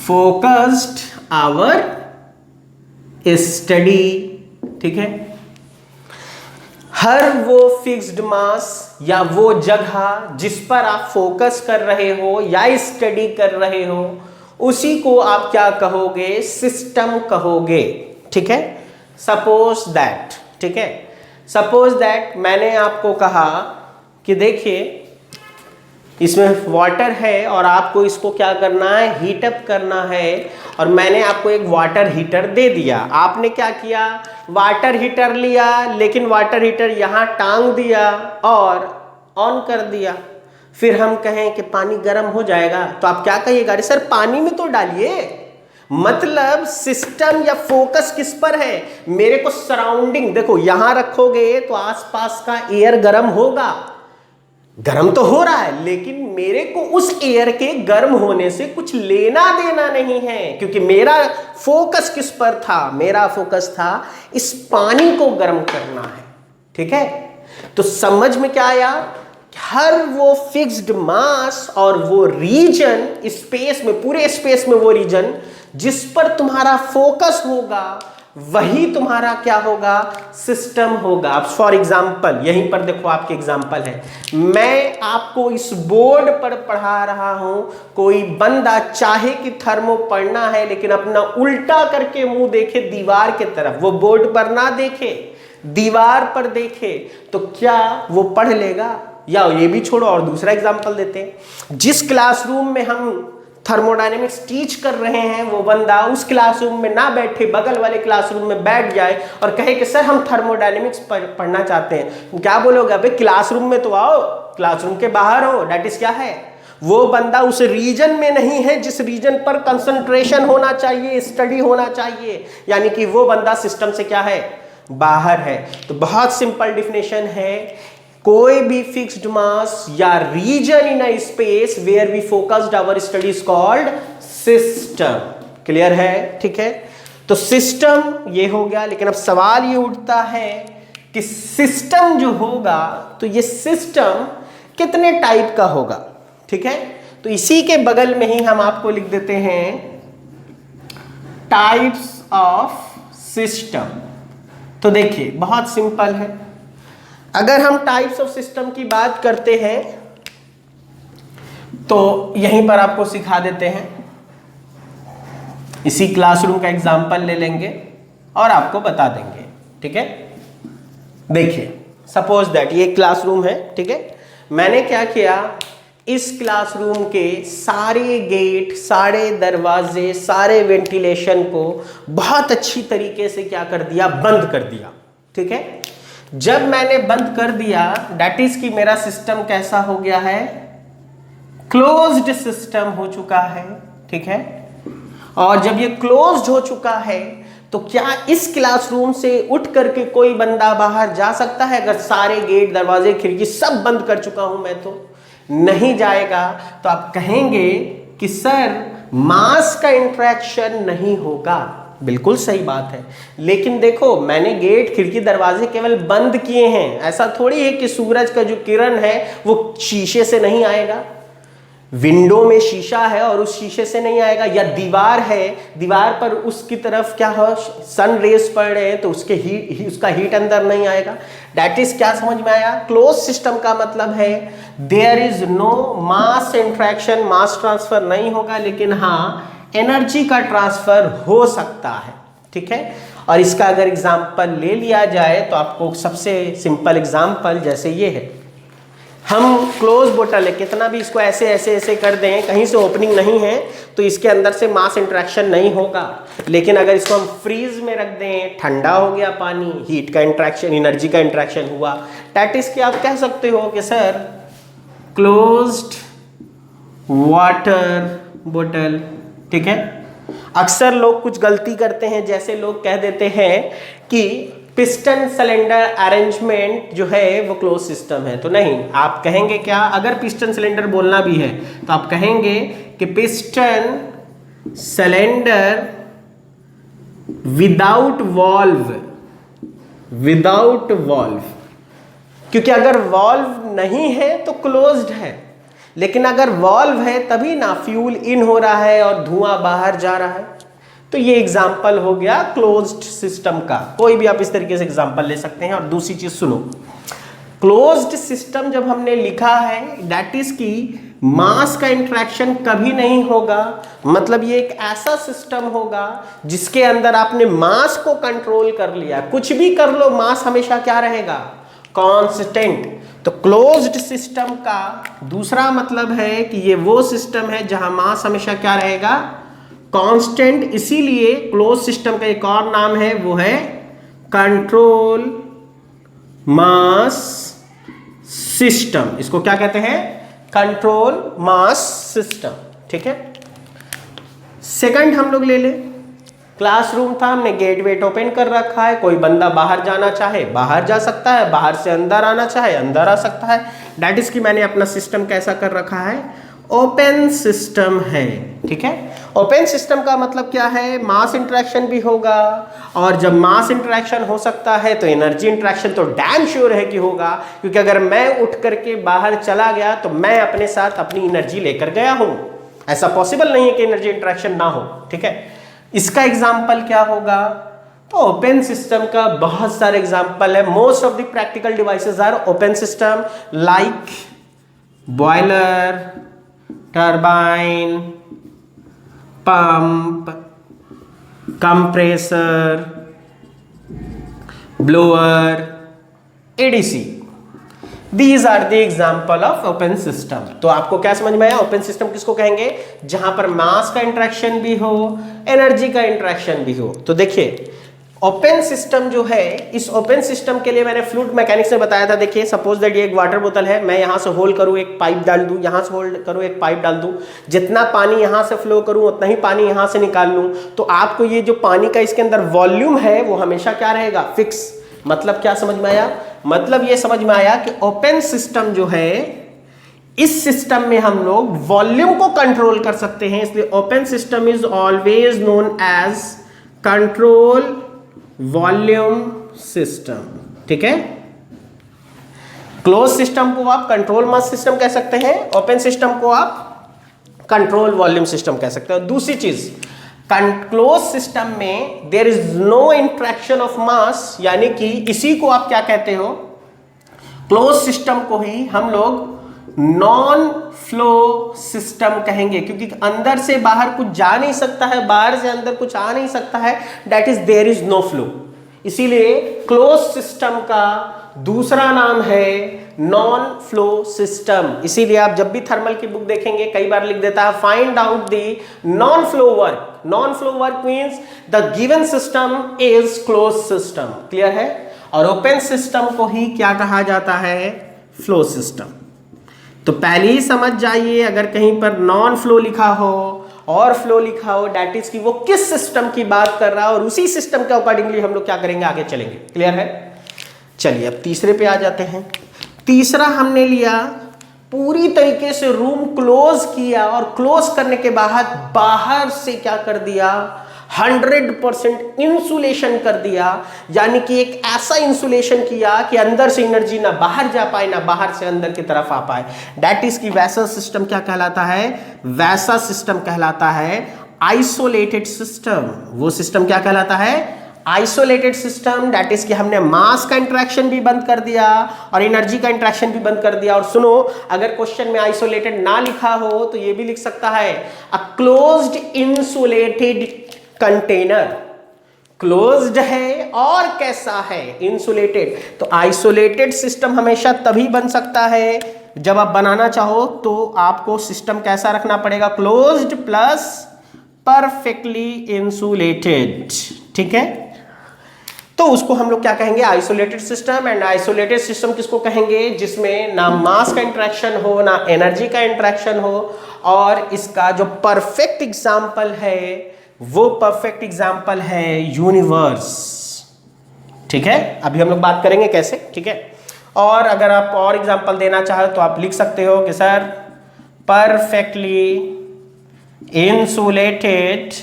focused our study। ठीक है, हर वो फिक्स्ड मास या वो जगह जिस पर आप फोकस कर रहे हो या स्टडी कर रहे हो उसी को आप क्या कहोगे, सिस्टम कहोगे। ठीक है, सपोज दैट, ठीक है, सपोज दैट मैंने आपको कहा कि देखिए इसमें वाटर है और आपको इसको क्या करना है, हीट अप करना है, और मैंने आपको एक वाटर हीटर दे दिया। आपने क्या किया, वाटर हीटर लिया, लेकिन वाटर हीटर यहाँ टांग दिया और ऑन कर दिया। फिर हम कहें कि पानी गर्म हो जाएगा, तो आप क्या कहिएगा, अरे सर पानी में तो डालिए। मतलब सिस्टम या फोकस किस पर है, मेरे को सराउंडिंग, देखो यहां रखोगे तो आसपास का एयर गर्म होगा, गर्म तो हो रहा है, लेकिन मेरे को उस एयर के गर्म होने से कुछ लेना देना नहीं है, क्योंकि मेरा फोकस किस पर था, मेरा फोकस था इस पानी को गर्म करना है। ठीक है, तो समझ में क्या आया, हर वो फिक्स्ड मास और वो रीजन स्पेस में, पूरे स्पेस में वो रीजन जिस पर तुम्हारा फोकस होगा वही तुम्हारा क्या होगा, सिस्टम होगा। अब फॉर एग्जाम्पल यहीं पर देखो आपके एग्जाम्पल है, मैं आपको इस बोर्ड पर पढ़ा रहा हूं, कोई बंदा चाहे कि थर्मो पढ़ना है लेकिन अपना उल्टा करके मुंह देखे दीवार के तरफ, वो बोर्ड पर ना देखे दीवार पर देखे, तो क्या वो पढ़ लेगा? या ये भी छोड़ो और दूसरा एग्जाम्पल देते हैं, जिस क्लासरूम में हम थर्मोडायनेमिक्स टीच कर रहे हैं वो बंदा उस क्लासरूम में ना बैठे बगल वाले क्लासरूम में बैठ जाए और कहे कि सर हम थर्मोडायनेमिक्स पढ़ना चाहते हैं, क्या बोलोगे? अबे क्लासरूम में तो आओ, क्लासरूम के बाहर हो। दैट इज क्या है, वो बंदा उस रीजन में नहीं है जिस रीजन पर कंसंट्रेशन होना चाहिए, स्टडी होना चाहिए, यानी कि वो बंदा सिस्टम से क्या है, बाहर है। तो बहुत सिंपल डिफिनेशन है, कोई भी फिक्स्ड मास या region in a space where we focused our study is called system. Clear है? ठीक है, तो सिस्टम ये हो गया। लेकिन अब सवाल ये उठता है कि सिस्टम जो होगा तो ये सिस्टम कितने टाइप का होगा? ठीक है, तो इसी के बगल में ही हम आपको लिख देते हैं टाइप्स ऑफ सिस्टम। तो देखिए बहुत सिंपल है, अगर हम टाइप्स ऑफ सिस्टम की बात करते हैं तो यहीं पर आपको सिखा देते हैं, इसी क्लासरूम का एग्जांपल ले लेंगे और आपको बता देंगे। ठीक है, देखिए सपोज दैट ये क्लासरूम है। ठीक है, मैंने क्या किया, इस क्लासरूम के सारे गेट, सारे दरवाजे, सारे वेंटिलेशन को बहुत अच्छी तरीके से क्या कर दिया, बंद कर दिया। ठीक है, जब मैंने बंद कर दिया दैट इज कि मेरा सिस्टम कैसा हो गया है, क्लोज्ड सिस्टम हो चुका है। ठीक है, और जब ये क्लोज्ड हो चुका है तो क्या इस क्लासरूम से उठ करके कोई बंदा बाहर जा सकता है? अगर सारे गेट, दरवाजे, खिड़की सब बंद कर चुका हूं मैं तो नहीं जाएगा। तो आप कहेंगे कि सर मास का इंटरेक्शन नहीं होगा। बिल्कुल सही बात है, लेकिन देखो मैंने गेट, खिड़की, दरवाजे केवल बंद किए हैं, ऐसा थोड़ी है कि सूरज का जो किरण है वो शीशे से नहीं आएगा। विंडो में शीशा है और उस शीशे से नहीं आएगा, या दीवार है, दीवार पर उसकी तरफ क्या हो, सन रेस पड़ रहे हैं तो उसका हीट अंदर नहीं आएगा। दैट इज क्या समझ में आया? क्लोज सिस्टम का मतलब है there is no mass interaction, mass transfer नहीं होगा, लेकिन हाँ एनर्जी का ट्रांसफर हो सकता है। ठीक है, और इसका अगर एग्जाम्पल ले लिया जाए तो आपको सबसे सिंपल एग्जाम्पल जैसे ये है, हम क्लोज बोतल है, कितना भी इसको ऐसे ऐसे ऐसे कर दें, कहीं से ओपनिंग नहीं है तो इसके अंदर से मास इंटरेक्शन नहीं होगा। लेकिन अगर इसको हम फ्रीज में रख दें, ठंडा हो गया पानी, हीट का इंटरेक्शन, एनर्जी का इंटरेक्शन हुआ। दैट इज कि आप कह सकते हो कि सर क्लोज्ड वाटर बोतल। ठीक है, अक्सर लोग कुछ गलती करते हैं, जैसे लोग कह देते हैं कि पिस्टन सिलेंडर अरेंजमेंट जो है वो क्लोज सिस्टम है। तो नहीं, आप कहेंगे क्या, अगर पिस्टन सिलेंडर बोलना भी है तो आप कहेंगे कि piston cylinder without valve, without valve, क्योंकि अगर वॉल्व नहीं है तो क्लोज्ड है, लेकिन अगर वॉल्व है तभी ना फ्यूल इन हो रहा है और धुआं बाहर जा रहा है। तो ये एग्जाम्पल हो गया क्लोज्ड सिस्टम का। कोई भी आप इस तरीके से एग्जाम्पल ले सकते हैं। और दूसरी चीज सुनो, क्लोज्ड सिस्टम जब हमने लिखा है दैट इज की मास का इंटरेक्शन कभी नहीं होगा, मतलब ये एक ऐसा सिस्टम होगा जिसके अंदर आपने मास को कंट्रोल कर लिया। कुछ भी कर लो, मास हमेशा क्या रहेगा, कांस्टेंट। तो क्लोज्ड सिस्टम का दूसरा मतलब है कि ये वो सिस्टम है जहां मास हमेशा क्या रहेगा, कांस्टेंट। इसीलिए क्लोज सिस्टम का एक और नाम है, वो है कंट्रोल मास सिस्टम। इसको क्या कहते हैं, कंट्रोल मास सिस्टम। ठीक है, सेकंड हम लोग ले ले, क्लासरूम था, हमने गेट वेट ओपन कर रखा है, कोई बंदा बाहर जाना चाहे बाहर जा सकता है, बाहर से अंदर आना चाहे अंदर आ सकता है। दैट इज कि मैंने अपना सिस्टम कैसा कर रखा है, ओपन सिस्टम है। ठीक है, ओपन सिस्टम का मतलब क्या है, मास इंटरेक्शन भी होगा, और जब मास इंटरेक्शन हो सकता है तो एनर्जी इंटरेक्शन तो डैम श्योर है कि होगा, क्योंकि अगर मैं उठ करके बाहर चला गया तो मैं अपने साथ अपनी एनर्जी लेकर गया हूं, ऐसा पॉसिबल नहीं है कि एनर्जी इंटरेक्शन ना हो। ठीक है, इसका एग्जाम्पल क्या होगा, तो ओपन सिस्टम का बहुत सारे एग्जांपल है। Most of the practical devices are open system like boiler, turbine, pump, compressor, blower, ADC. These are the example of open system। तो आपको क्या समझ में आया? ओपन सिस्टम किसको कहेंगे? जहां पर मास का इंटरेक्शन भी हो, एनर्जी का इंटरेक्शन भी हो। तो देखिए ओपन सिस्टम जो है, इस ओपन सिस्टम के लिए मैंने फ्लूइड मैकेनिक्स में बताया था। देखिए सपोज दैट ये एक वाटर बोतल है, मैं यहां से होल्ड करूं, एक पाइप डाल दूं, यहां से होल्ड करूं, एक पाइप डाल दूं, जितना पानी यहां से फ्लो करूं उतना ही पानी यहां से निकाल लूं, तो आपको ये जो पानी का इसके अंदर वॉल्यूम है वो हमेशा क्या रहेगा? फिक्स। मतलब क्या समझ में आया? मतलब ये समझ में आया कि ओपन सिस्टम जो है, इस सिस्टम में हम लोग वॉल्यूम को कंट्रोल कर सकते हैं, इसलिए open system is always known as control volume system. ठीक है, क्लोज सिस्टम को आप कंट्रोल मास सिस्टम कह सकते हैं, ओपन सिस्टम को आप कंट्रोल वॉल्यूम सिस्टम कह सकते हैं। दूसरी चीज, क्लोज सिस्टम में there is no interaction of mass, यानी कि इसी को आप क्या कहते हो? क्लोज सिस्टम को ही हम लोग नॉन फ्लो सिस्टम कहेंगे, क्योंकि अंदर से बाहर कुछ जा नहीं सकता है, बाहर से अंदर कुछ आ नहीं सकता है, that is there is no flow. इसीलिए क्लोज सिस्टम का दूसरा नाम है नॉन फ्लो सिस्टम। इसीलिए आप जब भी थर्मल की बुक देखेंगे कई बार लिख देता है find out the non flow work. Non flow work means the given system is close system. Clear है? और ओपन सिस्टम को ही क्या कहा जाता है? Flow system. तो पहले ही समझ जाइए, अगर कहीं पर नॉन फ्लो लिखा हो और फ्लो लिखा हो, दैट इज कि वो किस सिस्टम की बात कर रहा है, और उसी सिस्टम के अकॉर्डिंगली हम लोग क्या करेंगे, आगे चलेंगे। क्लियर है? चलिए अब तीसरे पे आ जाते हैं। तीसरा हमने लिया, पूरी तरीके से रूम क्लोज किया और क्लोज करने के बाद बाहर से क्या कर दिया? 100% इंसुलेशन कर दिया, यानी कि एक ऐसा इंसुलेशन किया कि अंदर से एनर्जी ना बाहर जा पाए ना बाहर से अंदर की तरफ आ पाए। दैट इज की वैसा सिस्टम क्या कहलाता है? वैसा सिस्टम कहलाता है आइसोलेटेड सिस्टम। वो सिस्टम क्या कहलाता है? Isolated system. दैट इज कि हमने मास का इंटरेक्शन भी बंद कर दिया और एनर्जी का इंटरेक्शन भी बंद कर दिया। और सुनो, अगर क्वेश्चन में आइसोलेटेड ना लिखा हो तो ये भी लिख सकता है a closed insulated container. Closed है और कैसा है? इंसुलेटेड। तो आइसोलेटेड सिस्टम हमेशा तभी बन सकता है जब आप बनाना चाहो तो आपको सिस्टम कैसा रखना पड़ेगा? Closed plus perfectly insulated. ठीक है, तो उसको हम लोग क्या कहेंगे? Isolated system. And isolated system किसको कहेंगे? जिसमें ना मास का इंटरेक्शन हो ना एनर्जी का इंटरेक्शन हो। और इसका जो परफेक्ट एग्जाम्पल है वो परफेक्ट एग्जाम्पल है यूनिवर्स। ठीक है, अभी हम लोग बात करेंगे कैसे। ठीक है, और अगर आप और एग्जाम्पल देना चाहो तो आप लिख सकते हो कि sir perfectly insulated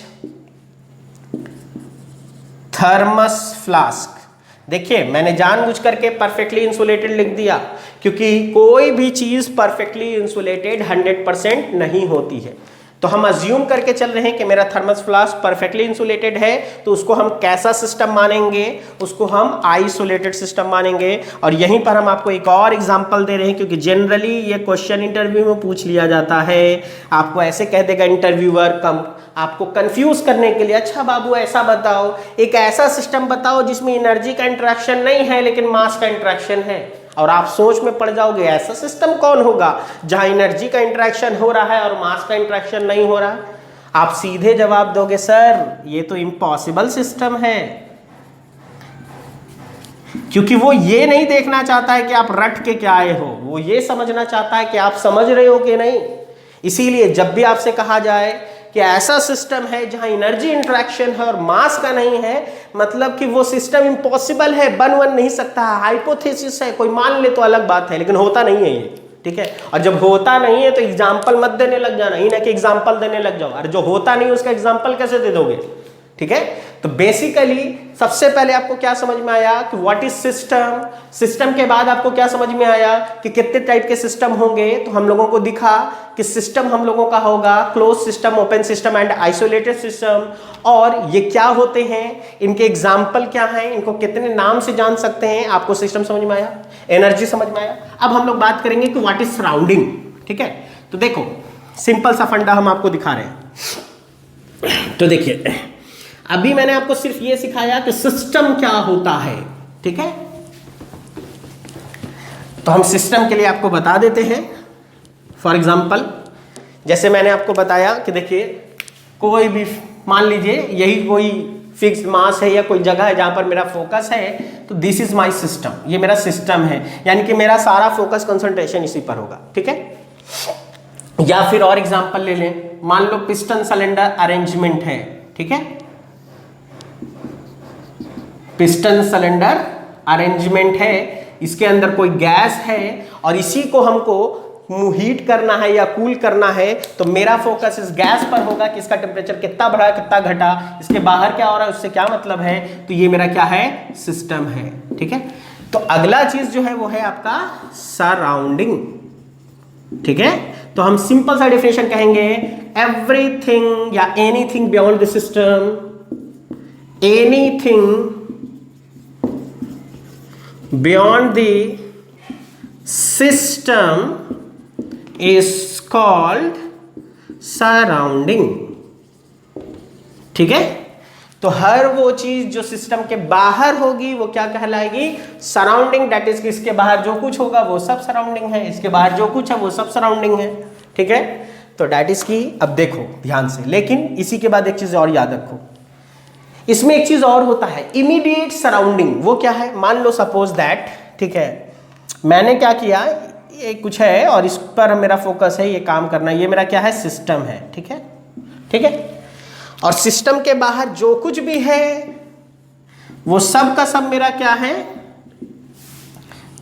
thermos flask. देखिए मैंने जानबूझ करके परफेक्टली इंसुलेटेड लिख दिया, क्योंकि कोई भी चीज परफेक्टली इंसुलेटेड 100% नहीं होती है। तो हम अज्यूम करके चल रहे हैं कि मेरा थर्मस फ्लास्क परफेक्टली इंसुलेटेड है, तो उसको हम कैसा सिस्टम मानेंगे? उसको हम आइसोलेटेड सिस्टम मानेंगे। और यहीं पर हम आपको एक और एग्जांपल दे रहे हैं, क्योंकि जनरली ये क्वेश्चन इंटरव्यू में पूछ लिया जाता है। आपको ऐसे कह देगा इंटरव्यूअर आपको कंफ्यूज करने के लिए, अच्छा बाबू ऐसा बताओ, एक ऐसा सिस्टम बताओ जिसमें एनर्जी का इंटरेक्शन नहीं है लेकिन मास का इंटरेक्शन है। और आप सोच में पड़ जाओगे ऐसा सिस्टम कौन होगा जहां एनर्जी का इंटरेक्शन हो रहा है और मास का इंटरेक्शन नहीं हो रहा है। आप सीधे जवाब दोगे सर ये तो इम्पॉसिबल सिस्टम है, क्योंकि वो ये नहीं देखना चाहता है कि आप रट के क्या आए हो, वो ये समझना चाहता है कि आप समझ रहे हो कि नहीं। इसीलिए जब भी आपसे कहा जाए कि ऐसा सिस्टम है जहां एनर्जी इंटरेक्शन है और मास का नहीं है, मतलब कि वो सिस्टम इम्पॉसिबल है, बन नहीं सकता है, हाइपोथेसिस है, कोई मान ले तो अलग बात है, लेकिन होता नहीं है ये। ठीक है, और जब होता नहीं है तो एग्जाम्पल मत देने लग जाना, ही ना कि एग्जाम्पल देने लग जाओ। अरे जो होता नहीं उसका एग्जाम्पल कैसे दे दोगे? ठीक है। तो बेसिकली सबसे पहले आपको क्या समझ में आया कि व्हाट इज सिस्टम, सिस्टम के बाद आपको क्या समझ में आया कि कितने टाइप के सिस्टम होंगे। तो हम लोगों को दिखा कि सिस्टम हम लोगों का होगा close system, open system and isolated system. और ये क्या होते हैं, इनके एग्जाम्पल क्या हैं, इनको कितने नाम से जान सकते हैं। आपको सिस्टम समझ में आया, एनर्जी समझ में आया। अब हम लोग बात करेंगे कि व्हाट इज सराउंडिंग, ठीक है। तो देखो सिंपल सा फंडा हम आपको दिखा रहे हैं। तो देखिए अभी मैंने आपको सिर्फ ये सिखाया कि सिस्टम क्या होता है, ठीक है। तो हम सिस्टम के लिए आपको बता देते हैं। फॉर एग्जांपल जैसे मैंने आपको बताया कि देखिए कोई भी मान लीजिए यही कोई फिक्स्ड मास है या कोई जगह है जहां पर मेरा फोकस है, तो दिस इज माय सिस्टम, ये मेरा सिस्टम है, यानी कि मेरा सारा फोकस कंसंट्रेशन इसी पर होगा, ठीक है। या फिर और एग्जांपल ले लें, मान लो पिस्टन सिलेंडर अरेंजमेंट है, ठीक है। पिस्टन सिलेंडर अरेंजमेंट है, इसके अंदर कोई गैस है और इसी को हमको हीट करना है या कूल करना है, तो मेरा फोकस इस गैस पर होगा कि इसका टेम्परेचर कितना बढ़ा कितना घटा, इसके बाहर क्या हो रहा है उससे क्या मतलब है। तो ये मेरा क्या है, सिस्टम है, ठीक है। तो अगला चीज जो है वो है आपका सराउंडिंग, ठीक है। तो हम सिंपल सा डेफिनेशन कहेंगे, एवरीथिंग या anything beyond the system, anything beyond the system is called surrounding, ठीक है। तो हर वो चीज जो सिस्टम के बाहर होगी वो क्या कहलाएगी, सराउंडिंग। दैट इज इसके बाहर जो कुछ होगा वो सब सराउंडिंग है, इसके बाहर जो कुछ है वो सब सराउंडिंग है, ठीक है। तो दैट इज की अब देखो ध्यान से, लेकिन इसी के बाद एक चीज और याद रखो, इसमें एक चीज और होता है इमीडिएट सराउंडिंग। वो क्या है, मान लो सपोज दैट, ठीक है, मैंने क्या किया, ये कुछ है और इस पर मेरा फोकस है, ये काम करना, ये मेरा क्या है, सिस्टम है, ठीक है, ठीक है। और सिस्टम के बाहर जो कुछ भी है वो सब का सब मेरा क्या है,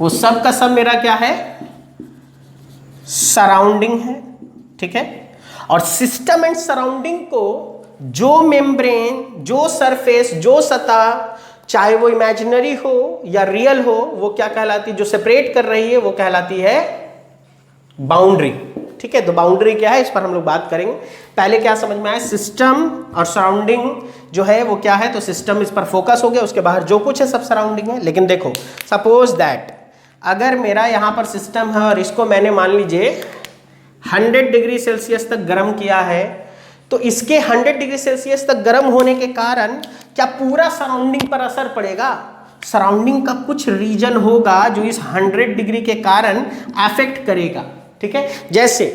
वो सब का सब मेरा क्या है, सराउंडिंग है, ठीक है। और सिस्टम एंड सराउंडिंग को जो मेम्ब्रेन, जो सरफेस, जो सतह, चाहे वो इमेजिनरी हो या रियल हो, वो क्या कहलाती है, जो सेपरेट कर रही है वो कहलाती है बाउंड्री, ठीक है। तो बाउंड्री क्या है इस पर हम लोग बात करेंगे। पहले क्या समझ में आया, सिस्टम और सराउंडिंग जो है वो क्या है, तो सिस्टम इस पर फोकस हो गया, उसके बाहर जो कुछ है सब सराउंडिंग है। लेकिन देखो सपोज दैट अगर मेरा यहां पर सिस्टम है और इसको मैंने मान लीजिए 100 डिग्री सेल्सियस तक गर्म किया है, तो इसके 100 डिग्री सेल्सियस तक गर्म होने के कारण क्या पूरा सराउंडिंग पर असर पड़ेगा, सराउंडिंग का कुछ रीजन होगा जो इस 100 डिग्री के कारण अफेक्ट करेगा, ठीक है। जैसे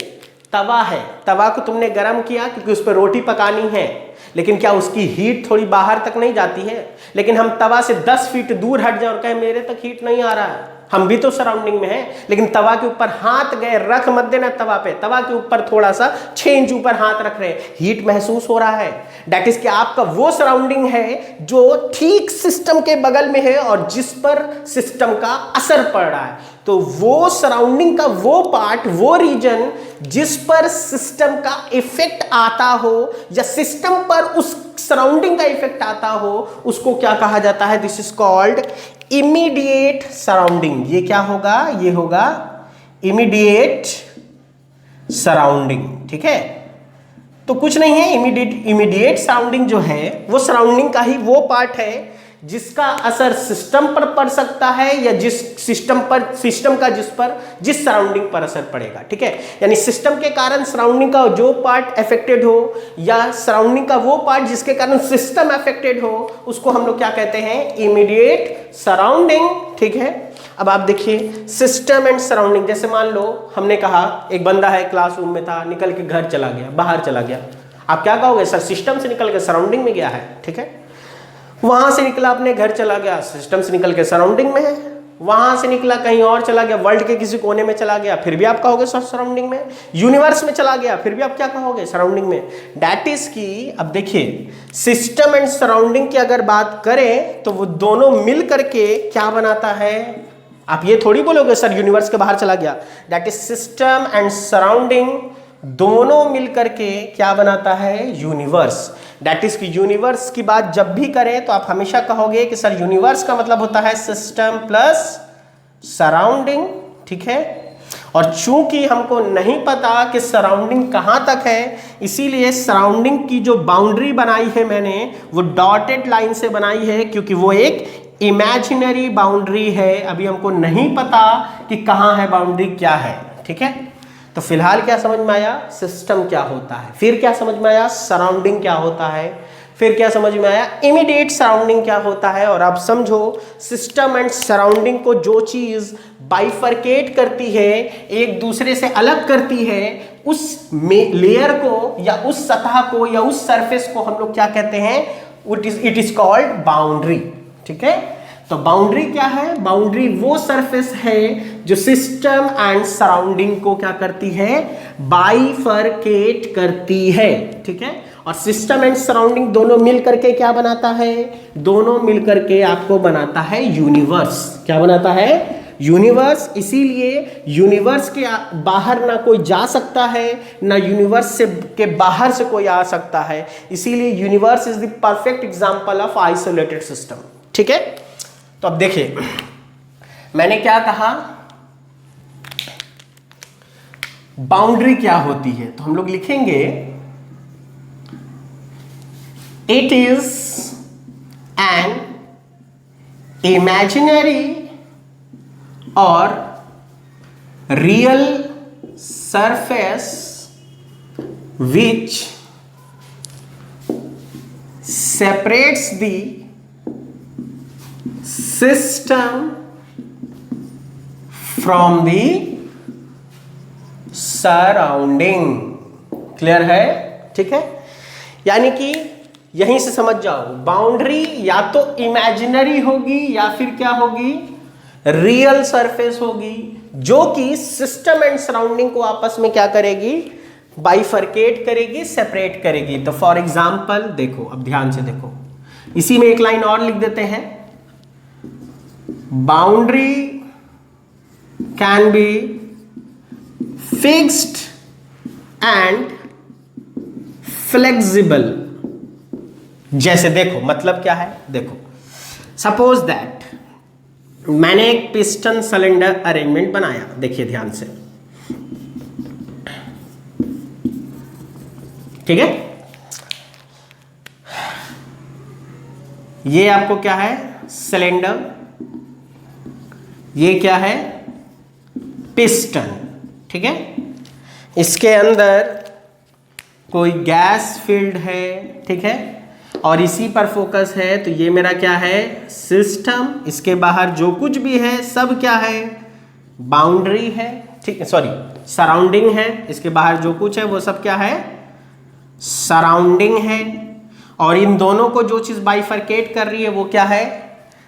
तवा है, तवा को तुमने गर्म किया क्योंकि उस पर रोटी पकानी है, लेकिन क्या उसकी हीट थोड़ी बाहर तक नहीं जाती है। लेकिन हम तवा से 10 फीट दूर हट जाए और कहें मेरे तक हीट नहीं आ रहा है, हम भी तो सराउंडिंग में हैं, लेकिन तवा के ऊपर हाथ गए, रख मत देना तवा पे, तवा के ऊपर थोड़ा सा 6 इंच ऊपर हाथ रख रहे हैं, हीट महसूस हो रहा है। दैट इज कि आपका वो सराउंडिंग है जो ठीक सिस्टम के बगल में है और जिस पर सिस्टम का असर पड़ रहा है। तो वो सराउंडिंग का वो पार्ट, वो रीजन जिस पर सिस्टम का इफेक्ट आता हो या सिस्टम पर उस सराउंडिंग का इफेक्ट आता हो, उसको क्या कहा जाता है, this is called immediate surrounding. ये क्या होगा, ये होगा इमीडिएट सराउंडिंग, ठीक है। तो कुछ नहीं है, इमीडिएट सराउंडिंग जो है वो सराउंडिंग का ही वो पार्ट है जिसका असर सिस्टम पर पड़ सकता है या जिस सिस्टम का जिस सराउंडिंग पर असर पड़ेगा, ठीक है। यानी सिस्टम के कारण सराउंडिंग का जो पार्ट अफेक्टेड हो या सराउंडिंग का वो पार्ट जिसके कारण सिस्टम अफेक्टेड हो, उसको हम लोग क्या कहते हैं, इमीडिएट सराउंडिंग, ठीक है। अब आप देखिए सिस्टम एंड सराउंडिंग, जैसे मान लो हमने कहा एक बंदा है क्लासरूम में था, निकल के घर चला गया, बाहर चला गया, आप क्या कहोगे, सर सिस्टम से निकल के सराउंडिंग में गया है, ठीक है। वहां से निकला अपने घर चला गया, सिस्टम से निकल के सराउंडिंग में है। वहां से निकला कहीं और चला गया, वर्ल्ड के किसी कोने में चला गया, फिर भी आप कहोगे सराउंडिंग में। यूनिवर्स में चला गया, फिर भी आप क्या कहोगे, सराउंडिंग में। दैट इज की अब देखिए सिस्टम एंड सराउंडिंग की अगर बात करें तो वो दोनों मिल करके क्या बनाता है, आप ये थोड़ी बोलोगे सर यूनिवर्स के बाहर चला गया। That is system and surrounding दोनों मिलकर के क्या बनाता है? यूनिवर्स। दैट इज कि यूनिवर्स की बात जब भी करें तो आप हमेशा कहोगे कि सर यूनिवर्स का मतलब होता है सिस्टम प्लस सराउंडिंग, ठीक है। और चूंकि हमको नहीं पता कि सराउंडिंग कहां तक है, इसीलिए सराउंडिंग की जो बाउंड्री बनाई है मैंने वो डॉटेड लाइन से बनाई है, क्योंकि वो एक इमेजिनरी बाउंड्री है। अभी हमको नहीं पता कि कहां है बाउंड्री, क्या है, ठीक है। तो फिलहाल क्या समझ में आया? सिस्टम क्या होता है। फिर क्या समझ में आया? सराउंडिंग क्या होता है। फिर क्या समझ में आया? इमीडिएट सराउंडिंग क्या होता है। और आप समझो सिस्टम एंड सराउंडिंग को जो चीज बाइफरकेट करती है, एक दूसरे से अलग करती है, उस लेयर को या उस सतह को या उस सरफेस को हम लोग क्या कहते हैं? इट इज कॉल्ड बाउंड्री, ठीक है। तो बाउंड्री क्या है? बाउंड्री वो सरफेस है जो सिस्टम एंड सराउंडिंग को क्या करती है? बाइफरकेट करती है, ठीक है। और सिस्टम एंड सराउंडिंग दोनों मिल करके क्या बनाता है? दोनों मिल करके आपको बनाता है यूनिवर्स। क्या बनाता है? यूनिवर्स। इसीलिए यूनिवर्स के बाहर ना कोई जा सकता है, ना यूनिवर्स से के बाहर से कोई आ सकता है। इसीलिए universe is the perfect example of isolated system, ठीक है। तो अब देखिए मैंने क्या कहा, बाउंड्री क्या होती है। तो हम लोग लिखेंगे इट इज एन इमेजिनरी और real surface which separates the system from the surrounding। Clear है, ठीक है। यानी कि यहीं से समझ जाओ, बाउंड्री या तो इमेजिनरी होगी या फिर क्या होगी? रियल सरफेस होगी, जो कि सिस्टम एंड सराउंडिंग को आपस में क्या करेगी? बाइफरकेट करेगी, सेपरेट करेगी। तो फॉर एग्जाम्पल देखो, अब ध्यान से देखो, इसी में एक लाइन और लिख देते हैं। Boundary can be fixed and flexible. जैसे देखो मतलब क्या है, देखो सपोज दैट मैंने एक पिस्टन सिलेंडर अरेंजमेंट बनाया। देखिए ध्यान से, ठीक है। ये आपको क्या है? सिलेंडर। ये क्या है? पिस्टन, ठीक है। इसके अंदर कोई गैस फील्ड है, ठीक है, और इसी पर फोकस है। तो ये मेरा क्या है? सिस्टम। इसके बाहर जो कुछ भी है सब क्या है? बाउंड्री है, ठीक है, सॉरी सराउंडिंग है। इसके बाहर जो कुछ है वो सब क्या है? सराउंडिंग है। और इन दोनों को जो चीज बाइफरकेट कर रही है वो क्या है?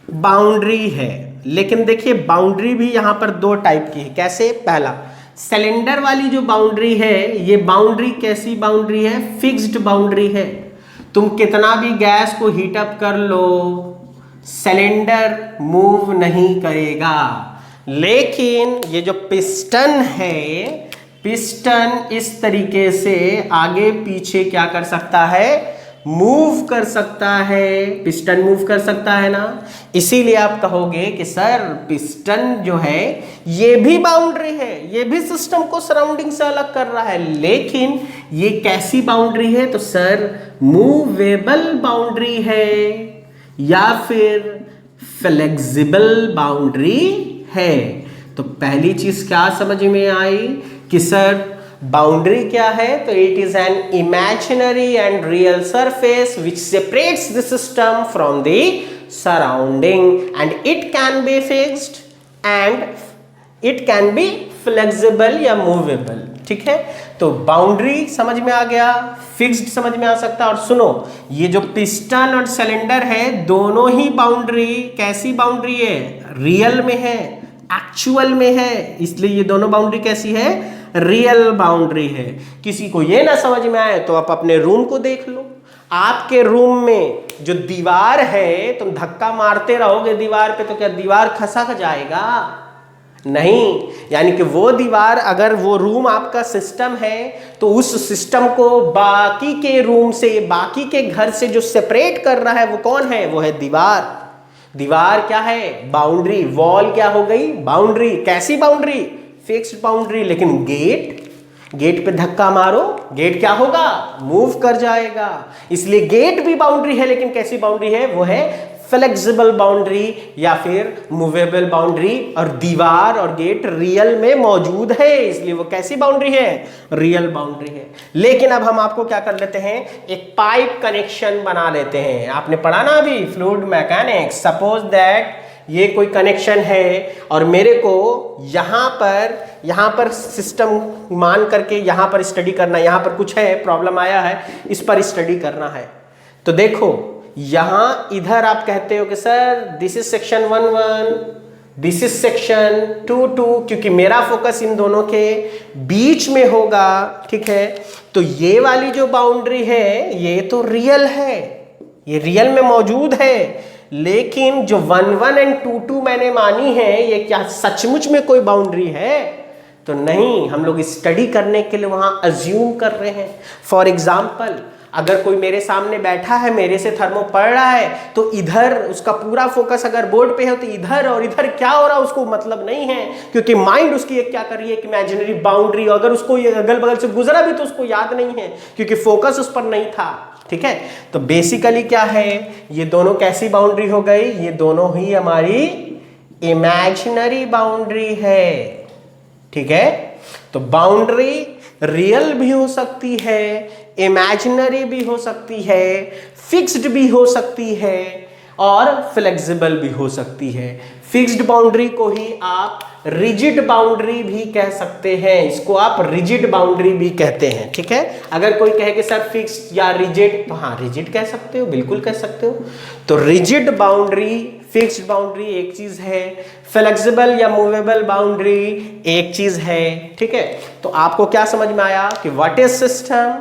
बाउंड्री है। लेकिन देखिए बाउंड्री भी यहां पर दो टाइप की है। कैसे? पहला सिलेंडर वाली जो बाउंड्री है, ये बाउंड्री कैसी बाउंड्री है? फिक्स्ड बाउंड्री है। तुम कितना भी गैस को हीट अप कर लो, सिलेंडर मूव नहीं करेगा। लेकिन ये जो पिस्टन है, पिस्टन इस तरीके से आगे पीछे क्या कर सकता है? मूव कर सकता है। पिस्टन मूव कर सकता है ना। इसीलिए आप कहोगे कि सर पिस्टन जो है ये भी बाउंड्री है, ये भी सिस्टम को सराउंडिंग से अलग कर रहा है। लेकिन ये कैसी बाउंड्री है? तो सर मूवेबल बाउंड्री है या फिर फ्लेक्सिबल बाउंड्री है। तो पहली चीज क्या समझ में आई कि सर बाउंड्री क्या है? तो it is an imaginary and real surface which separates the system from the surrounding and it can be fixed and it can be flexible या मूवेबल, ठीक है। तो बाउंड्री समझ में आ गया, फिक्स्ड समझ में आ सकता है। और सुनो, ये जो पिस्टन और सिलेंडर है दोनों ही बाउंड्री कैसी बाउंड्री है? रियल में है, एक्चुअल में है। इसलिए ये दोनों बाउंड्री कैसी है? रियल बाउंड्री है। किसी को ये ना समझ में आए तो आप अपने रूम को देख लो। आपके रूम में जो दीवार है, तुम धक्का मारते रहोगे दीवार पे तो क्या दीवार खसक जाएगा? नहीं, यानी कि वो दीवार, अगर वो रूम आपका सिस्टम है तो उस सिस्टम को बाकी के रूम से, बाकी के घर से जो सेपरेट कर रहा है वो कौन है? वो है दीवार। दीवार क्या है? बाउंड्री। वॉल क्या हो गई? बाउंड्री। कैसी बाउंड्री? Fixed boundary. लेकिन गेट पे धक्का मारो, गेट क्या होगा? मूव कर जाएगा। इसलिए गेट भी बाउंड्री है, लेकिन कैसी बाउंड्री है? वो है फ्लेक्सिबल बाउंड्री या फिर मूवेबल बाउंड्री। और दीवार और गेट रियल में मौजूद है, इसलिए वो कैसी बाउंड्री है? रियल बाउंड्री है। लेकिन अब हम आपको क्या कर लेते हैं? एक पाइप कनेक्शन बना लेते हैं। आपने पढ़ा ना अभी फ्लूइड मैकेनिक्स। सपोज दैट ये कोई कनेक्शन है और मेरे को यहाँ पर सिस्टम मान करके यहाँ पर स्टडी करना है। यहाँ पर कुछ है, प्रॉब्लम आया है, इस पर स्टडी करना है। तो देखो यहाँ इधर आप कहते हो कि sir this is section 1-1, this is section 2-2, क्योंकि मेरा फोकस इन दोनों के बीच में होगा। ठीक है, तो ये वाली जो बाउंड्री है ये तो रियल है, ये रियल में मौजूद है। लेकिन जो 1-1 एंड 2-2 मैंने मानी है, ये क्या सचमुच में कोई बाउंड्री है? तो नहीं, हम लोग स्टडी करने के लिए वहां अज्यूम कर रहे हैं। फॉर एग्जाम्पल, अगर कोई मेरे सामने बैठा है, मेरे से थर्मो पढ़ रहा है, तो इधर उसका पूरा फोकस अगर बोर्ड पे है तो इधर और इधर क्या हो रहा है उसको मतलब नहीं है, क्योंकि माइंड उसकी एक क्या कर रही है, एक इमेजिनरी बाउंड्री। अगर उसको ये अगल बगल से गुजरा भी तो उसको याद नहीं है, क्योंकि फोकस उस पर नहीं था। ठीक है, तो बेसिकली क्या है, ये दोनों कैसी बाउंड्री हो गई? ये दोनों ही हमारी इमेजिनरी बाउंड्री है। ठीक है, तो बाउंड्री रियल भी हो सकती है, इमेजिनरी भी हो सकती है, फिक्स्ड भी हो सकती है और फ्लेक्सिबल भी हो सकती है। फिक्स्ड बाउंड्री को ही आप रिजिड बाउंड्री भी कह सकते हैं, इसको आप रिजिड बाउंड्री भी कहते हैं। ठीक है, अगर कोई कहे कि सर फिक्स्ड या रिजिड, तो हाँ रिजिड कह सकते हो, बिल्कुल कह सकते हो। तो रिजिड बाउंड्री, फिक्स्ड बाउंड्री एक चीज है, फ्लेक्सिबल या मूवेबल बाउंड्री एक चीज है। ठीक है, तो आपको क्या समझ में आया कि what is system,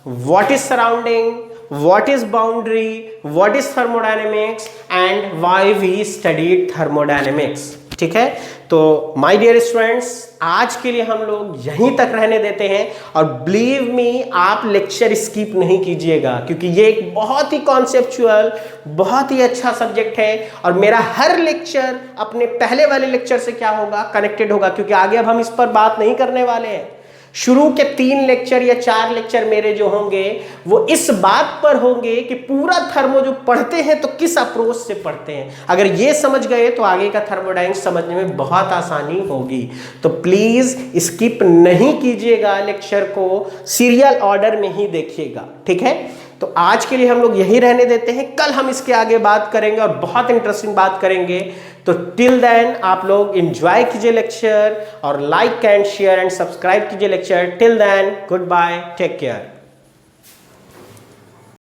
what is surrounding, what is boundary, what is thermodynamics and why we studied thermodynamics। ठीक है, तो माय डियर स्टूडेंट्स, आज के लिए हम लोग यहीं तक रहने देते हैं। और बिलीव मी, आप लेक्चर स्किप नहीं कीजिएगा, क्योंकि ये एक बहुत ही कॉन्सेप्चुअल, बहुत ही अच्छा सब्जेक्ट है। और मेरा हर लेक्चर अपने पहले वाले लेक्चर से क्या होगा, कनेक्टेड होगा, क्योंकि आगे अब हम इस पर बात नहीं करने वाले हैं। शुरू के 3 लेक्चर या 4 लेक्चर मेरे जो होंगे वो इस बात पर होंगे कि पूरा थर्मो जो पढ़ते हैं तो किस अप्रोच से पढ़ते हैं। अगर ये समझ गए तो आगे का थर्मोडायनेमिक्स समझने में बहुत आसानी होगी। तो प्लीज स्किप नहीं कीजिएगा, लेक्चर को सीरियल ऑर्डर में ही देखिएगा। ठीक है, तो आज के लिए हम लोग यही रहने देते हैं। कल हम इसके आगे बात करेंगे और बहुत इंटरेस्टिंग बात करेंगे। तो टिल देन आप लोग एंजॉय कीजिए लेक्चर और like and share and subscribe कीजिए lecture. Till then good bye, take care.